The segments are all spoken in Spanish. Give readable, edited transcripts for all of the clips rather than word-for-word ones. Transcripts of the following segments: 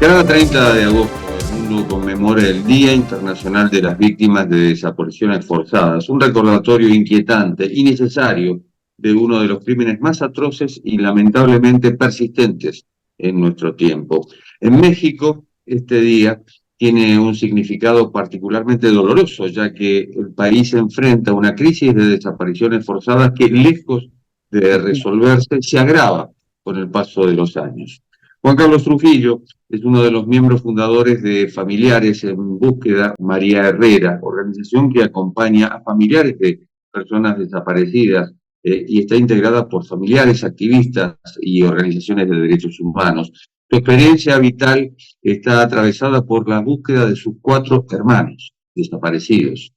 Cada 30 de agosto el mundo conmemora el Día Internacional de las Víctimas de Desapariciones Forzadas, un recordatorio inquietante y necesario de uno de los crímenes más atroces y lamentablemente persistentes en nuestro tiempo. En México, este día tiene un significado particularmente doloroso, ya que el país enfrenta una crisis de desapariciones forzadas que, lejos de resolverse, se agrava con el paso de los años. Juan Carlos Trujillo es uno de los miembros fundadores de Familiares en Búsqueda, María Herrera, organización que acompaña a familiares de personas desaparecidas y está integrada por familiares, activistas y organizaciones de derechos humanos. Su experiencia vital está atravesada por la búsqueda de sus 4 hermanos desaparecidos.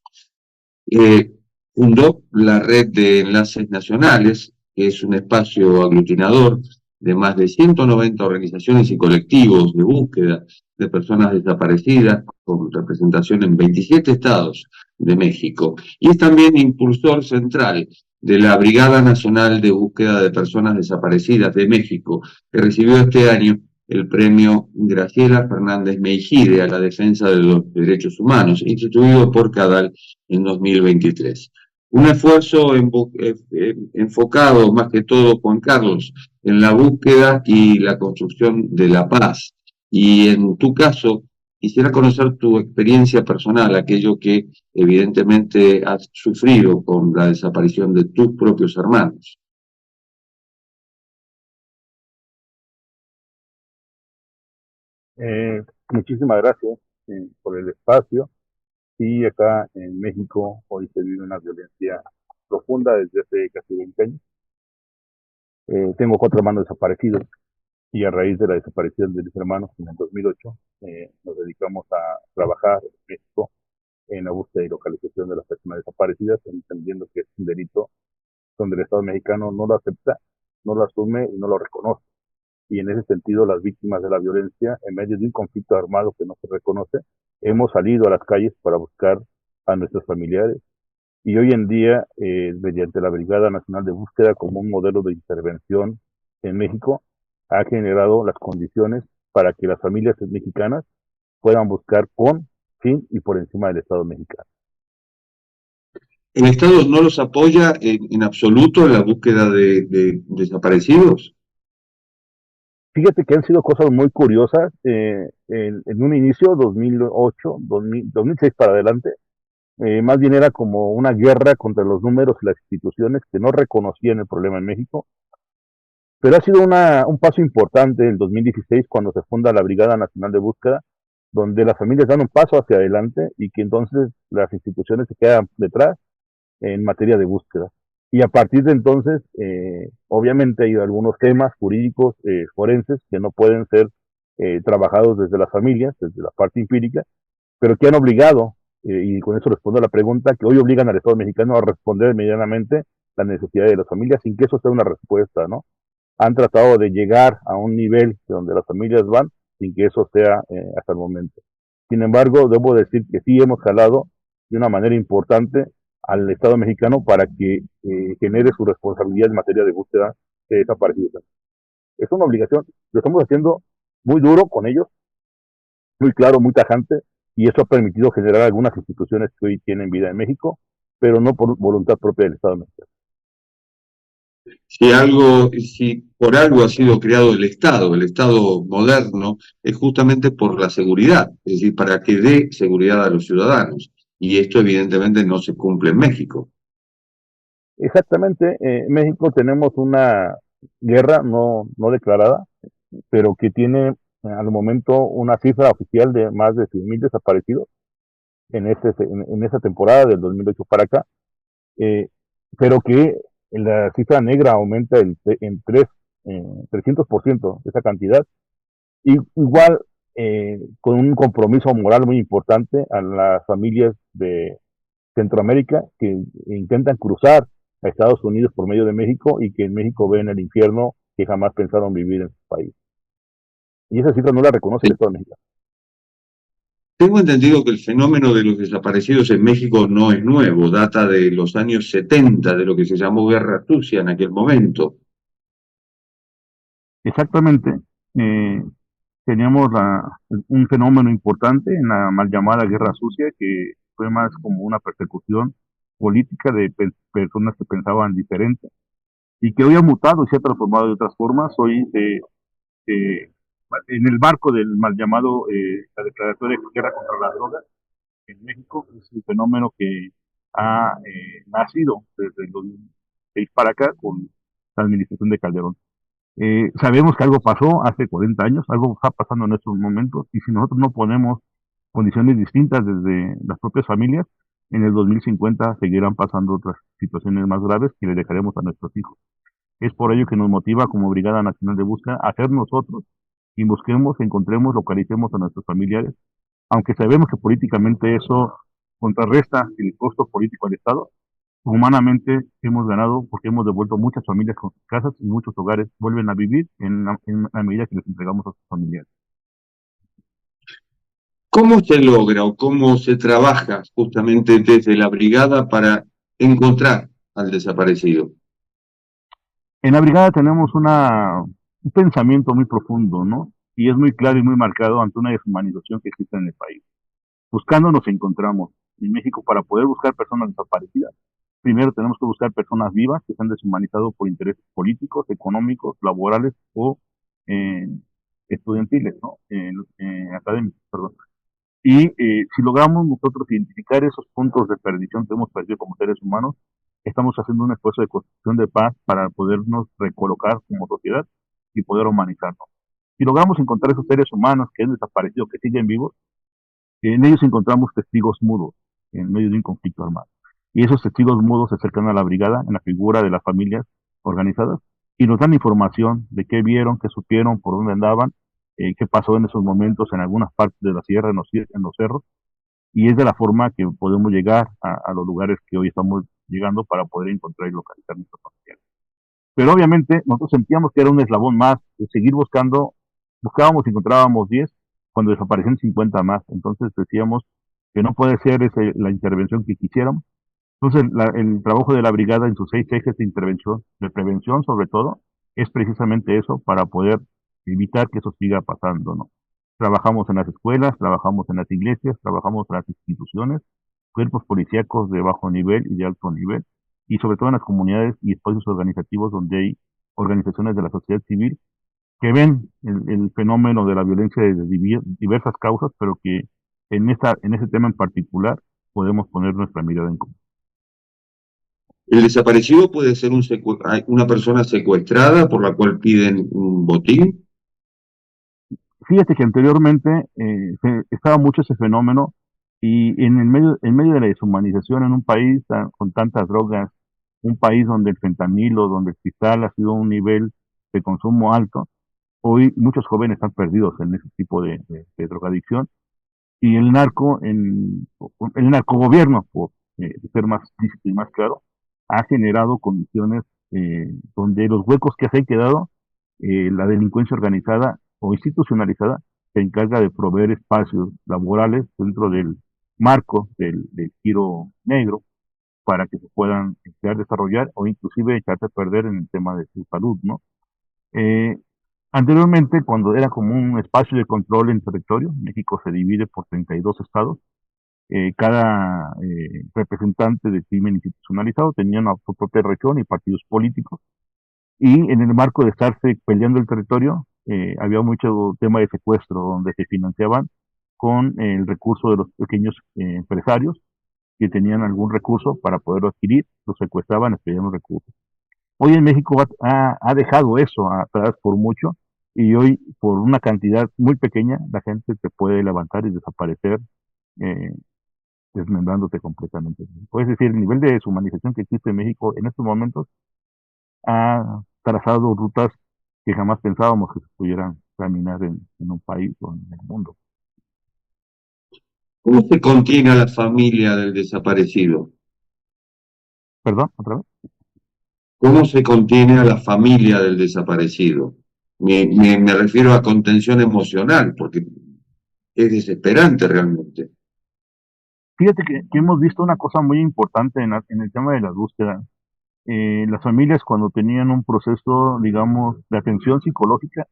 Eh, Fundó la Red de Enlaces Nacionales, que es un espacio aglutinador de más de 190 organizaciones y colectivos de búsqueda de personas desaparecidas, con representación en 27 estados de México. Y es también impulsor central de la Brigada Nacional de Búsqueda de Personas Desaparecidas de México, que recibió este año el premio Graciela Fernández Meijide a la defensa de los derechos humanos, instituido por CADAL en 2023. Un esfuerzo enfocado más que todo, Juan Carlos, en la búsqueda y la construcción de la paz. Y en tu caso, quisiera conocer tu experiencia personal, aquello que evidentemente has sufrido con la desaparición de tus propios hermanos. Muchísimas gracias por el espacio. Sí, acá en México hoy se vive una violencia profunda desde hace casi 20 años. Tengo 4 hermanos desaparecidos y a raíz de la desaparición de mis hermanos en el 2008 nos dedicamos a trabajar en México en la búsqueda y localización de las personas desaparecidas, entendiendo que es un delito donde el Estado mexicano no lo acepta, no lo asume y no lo reconoce. Y en ese sentido, las víctimas de la violencia, en medio de un conflicto armado que no se reconoce, hemos salido a las calles para buscar a nuestros familiares. Y hoy en día, mediante la Brigada Nacional de Búsqueda como un modelo de intervención en México, ha generado las condiciones para que las familias mexicanas puedan buscar con, sin y por encima del Estado mexicano. ¿El Estado no los apoya en absoluto en la búsqueda de desaparecidos? Fíjate que han sido cosas muy curiosas. En un inicio, 2008, 2006 para adelante, más bien era como una guerra contra los números y las instituciones que no reconocían el problema en México, pero ha sido un paso importante el 2016 cuando se funda la Brigada Nacional de Búsqueda, donde las familias dan un paso hacia adelante y que entonces las instituciones se quedan detrás en materia de búsqueda. Y a partir de entonces, obviamente hay algunos temas jurídicos forenses que no pueden ser trabajados desde las familias, desde la parte empírica, pero que han obligado, y con eso respondo a la pregunta, que hoy obligan al Estado mexicano a responder medianamente las necesidades de las familias sin que eso sea una respuesta, ¿no? Han tratado de llegar a un nivel donde las familias van sin que eso sea hasta el momento. Sin embargo, debo decir que sí hemos jalado de una manera importante al Estado mexicano para que genere su responsabilidad en materia de búsqueda de desaparecidos. Es una obligación, lo estamos haciendo muy duro con ellos, muy claro, muy tajante, y eso ha permitido generar algunas instituciones que hoy tienen vida en México, pero no por voluntad propia del Estado mexicano. Si por algo ha sido creado el Estado moderno, es justamente por la seguridad, es decir, para que dé seguridad a los ciudadanos. Y esto evidentemente no se cumple en México. Exactamente, en México tenemos una guerra no declarada, pero que tiene al momento una cifra oficial de más de 100,000 desaparecidos en esta temporada del 2008 para acá, eh, pero que la cifra negra aumenta en 300% esa cantidad, y igual con un compromiso moral muy importante a las familias de Centroamérica que intentan cruzar a Estados Unidos por medio de México y que en México ven el infierno que jamás pensaron vivir en su país. Y esa cifra no la reconoce el Estado mexicano. Tengo entendido que el fenómeno de los desaparecidos en México no es nuevo, data de los años 70, de lo que se llamó Guerra Sucia en aquel momento. Exactamente. Eh, Teníamos un fenómeno importante en la mal llamada Guerra Sucia, que fue más como una persecución política de personas que pensaban diferente y que hoy ha mutado y se ha transformado de otras formas. Hoy, eh, en el marco del mal llamado la declaratoria de guerra contra la droga en México, es un fenómeno que ha nacido desde el 2006 para acá con la administración de Calderón. Sabemos que algo pasó hace 40 años, algo está pasando en estos momentos, y si nosotros no ponemos condiciones distintas desde las propias familias, en el 2050 seguirán pasando otras situaciones más graves que le dejaremos a nuestros hijos. Es por ello que nos motiva como Brigada Nacional de Búsqueda a ser nosotros y busquemos, encontremos, localicemos a nuestros familiares, aunque sabemos que políticamente eso contrarresta el costo político al Estado. Humanamente hemos ganado porque hemos devuelto muchas familias con sus casas y muchos hogares vuelven a vivir en la medida que les entregamos a sus familiares. ¿Cómo se logra o cómo se trabaja justamente desde la brigada para encontrar al desaparecido? En la brigada tenemos un pensamiento muy profundo, ¿no? Y es muy claro y muy marcado ante una deshumanización que existe en el país. Buscando nos encontramos. En México, para poder buscar personas desaparecidas, primero tenemos que buscar personas vivas que se han deshumanizado por intereses políticos, económicos, laborales o eh, estudiantiles, ¿no? Académicos, perdón. Y si logramos nosotros identificar esos puntos de perdición que hemos perdido como seres humanos, estamos haciendo un esfuerzo de construcción de paz para podernos recolocar como sociedad y poder humanizarnos. Si logramos encontrar esos seres humanos que han desaparecido, que siguen vivos, en ellos encontramos testigos mudos en medio de un conflicto armado. Y esos testigos mudos se acercan a la brigada en la figura de las familias organizadas y nos dan información de qué vieron, qué supieron, por dónde andaban, qué pasó en esos momentos en algunas partes de la sierra, en los cerros, y es de la forma que podemos llegar a los lugares que hoy estamos llegando para poder encontrar y localizar nuestros familiares. Pero obviamente nosotros sentíamos que era un eslabón más, de seguir buscando, buscábamos y encontrábamos 10 cuando desaparecían 50 más. Entonces decíamos que no puede ser la intervención que quisiéramos. Entonces el trabajo de la brigada en sus 6 ejes de intervención, de prevención sobre todo, es precisamente eso para poder evitar que eso siga pasando, ¿no? Trabajamos en las escuelas, trabajamos en las iglesias, trabajamos en las instituciones, cuerpos policíacos de bajo nivel y de alto nivel, y sobre todo en las comunidades y espacios organizativos donde hay organizaciones de la sociedad civil que ven el fenómeno de la violencia de diversas causas, pero que en ese tema en particular podemos poner nuestra mirada en común. El desaparecido puede ser una persona secuestrada por la cual piden un botín. Fíjate que anteriormente estaba mucho ese fenómeno y en medio de la deshumanización en un país con tantas drogas, un país donde el fentanilo, donde el cristal ha sido un nivel de consumo alto, hoy muchos jóvenes están perdidos en ese tipo de drogadicción y el narcogobierno, por ser más explícito y más claro, ha generado condiciones donde los huecos que se han quedado, la delincuencia organizada o institucionalizada se encarga de proveer espacios laborales dentro del marco del giro negro para que se puedan emplear, desarrollar o inclusive echarse a perder en el tema de su salud, ¿no? Eh, Anteriormente, cuando era como un espacio de control en territorio, México se divide por 32 estados, cada representante del crimen institucionalizado tenía su propia región y partidos políticos, y en el marco de estarse peleando el territorio, había mucho tema de secuestro, donde se financiaban con el recurso de los pequeños empresarios que tenían algún recurso para poderlo adquirir, los secuestraban, les pedían los recursos. Hoy en México ha dejado eso atrás por mucho, y hoy por una cantidad muy pequeña la gente se puede levantar y desaparecer eh, desmembrándote completamente. Puedes decir, el nivel de deshumanización que existe en México en estos momentos ha trazado rutas que jamás pensábamos que se pudieran caminar en un país o en el mundo. ¿Cómo se contiene a la familia del desaparecido? ¿Perdón? ¿Otra vez? ¿Cómo se contiene a la familia del desaparecido? Me refiero a contención emocional, porque es desesperante realmente. Fíjate que hemos visto una cosa muy importante en el tema de la búsqueda. Las familias cuando tenían un proceso, digamos, de atención psicológica,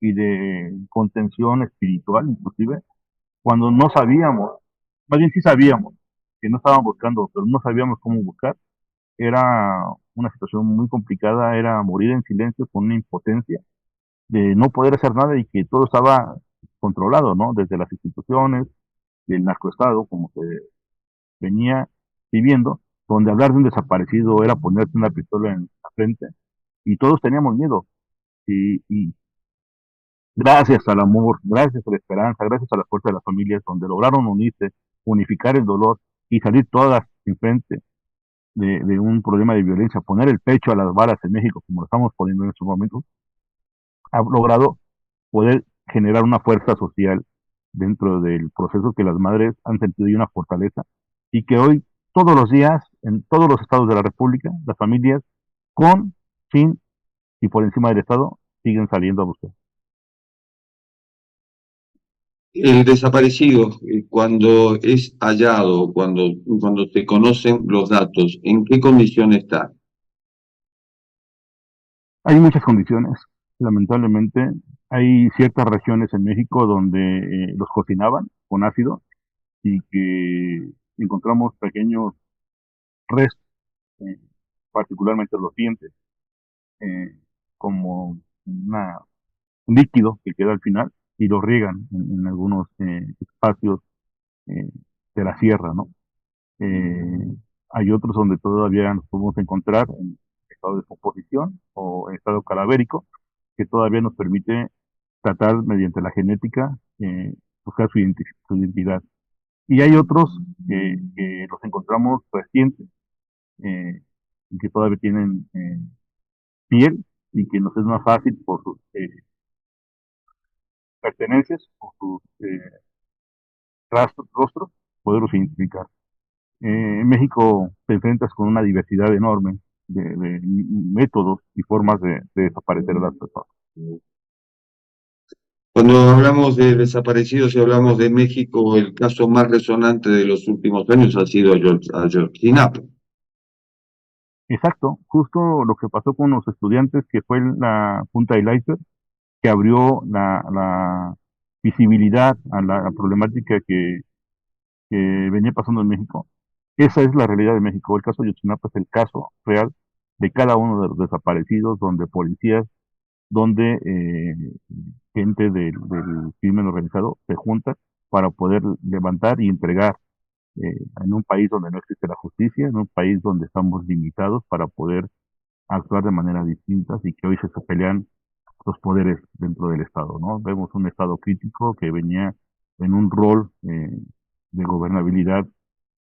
y de contención espiritual, inclusive, cuando no sabíamos, más bien sí sabíamos que no estaban buscando, pero no sabíamos cómo buscar. Era una situación muy complicada, era morir en silencio con una impotencia de no poder hacer nada y que todo estaba controlado, ¿no? Desde las instituciones, del narcoestado, como se venía viviendo, donde hablar de un desaparecido era ponerte una pistola en la frente y todos teníamos miedo. Y gracias al amor, gracias a la esperanza, gracias a la fuerza de las familias, donde lograron unirse, unificar el dolor y salir todas enfrente de un problema de violencia, poner el pecho a las balas en México, como lo estamos poniendo en estos momentos, ha logrado poder generar una fuerza social dentro del proceso que las madres han sentido y una fortaleza, y que hoy, todos los días, en todos los estados de la República, las familias, con, sin y por encima del Estado, siguen saliendo a buscar. El desaparecido, cuando es hallado, cuando se conocen los datos, ¿en qué condición está? Hay muchas condiciones, lamentablemente. Hay ciertas regiones en México donde los cocinaban con ácido y que encontramos pequeños restos, eh, particularmente los dientes, eh, como un líquido que queda al final y lo riegan en algunos espacios eh, de la sierra, ¿no? Eh, Hay otros donde todavía nos podemos encontrar en estado de descomposición o en estado cadavérico, que todavía nos permite tratar mediante la genética, buscar su identidad. Y hay otros que los encontramos recientes, eh, y que todavía tienen piel y que nos es más fácil por sus pertenencias o sus rostros poderlos identificar. En México te enfrentas con una diversidad enorme de métodos y formas de desaparecer a las personas. Cuando hablamos de desaparecidos y hablamos de México, el caso más resonante de los últimos años ha sido Ayotzinapa. Exacto, justo lo que pasó con los estudiantes, que fue la punta del iceberg, que abrió la visibilidad a la problemática que venía pasando en México. Esa es la realidad de México. El caso de Ayotzinapa es el caso real de cada uno de los desaparecidos, donde policías, donde gente del crimen organizado se junta para poder levantar y entregar en un país donde no existe la justicia, en un país donde estamos limitados para poder actuar de manera distinta y que hoy se pelean los poderes dentro del Estado, ¿no? Vemos un Estado crítico que venía en un rol de gobernabilidad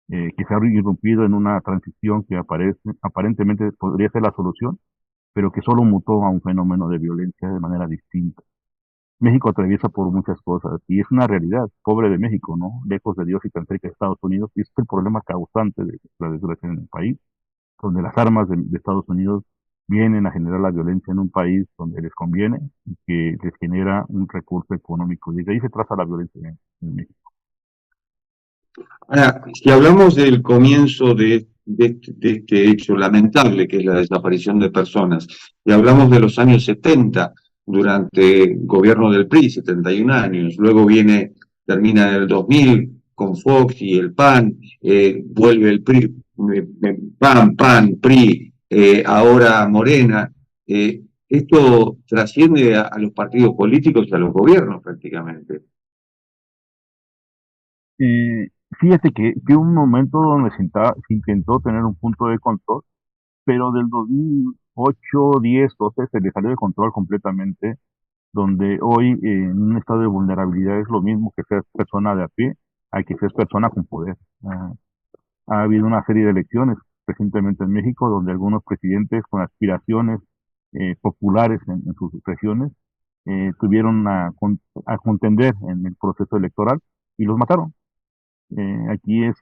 que se ha irrumpido en una transición que aparentemente podría ser la solución, pero que solo mutó a un fenómeno de violencia de manera distinta. México atraviesa por muchas cosas y es una realidad, pobre de México, ¿no? Lejos de Dios y tan cerca de Estados Unidos, y es el problema causante de la desgracia en el país, donde las armas de Estados Unidos vienen a generar la violencia en un país donde les conviene y que les genera un recurso económico. Y de ahí se traza la violencia en México. Ahora, si hablamos del comienzo de este hecho lamentable que es la desaparición de personas, y hablamos de los años 70, durante el gobierno del PRI, 71 años, luego termina en el 2000 con Fox y el PAN, vuelve el PRI, PAN, PRI, ahora Morena, esto trasciende a los partidos políticos y a los gobiernos prácticamente. Eh, Fíjate que hubo un momento donde se intentó tener un punto de control, pero del 2008, 10, 12 se le salió de control completamente, donde hoy en un estado de vulnerabilidad es lo mismo que seas persona de a pie a que seas persona con poder. Ha habido una serie de elecciones recientemente en México donde algunos presidentes con aspiraciones populares en sus regiones tuvieron a contender en el proceso electoral y los mataron. Aquí es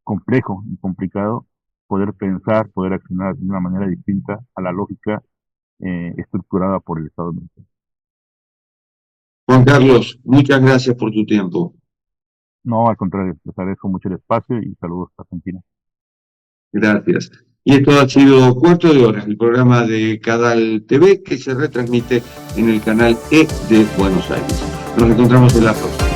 complejo y complicado poder pensar, poder accionar de una manera distinta a la lógica estructurada por el Estado mexicano. Juan Carlos, muchas gracias por tu tiempo. No, al contrario, les agradezco mucho el espacio y saludos a Argentina. Gracias. Y esto ha sido Cuarto de Hora, el programa de Cadal TV que se retransmite en el canal E de Buenos Aires. Nos encontramos en la próxima.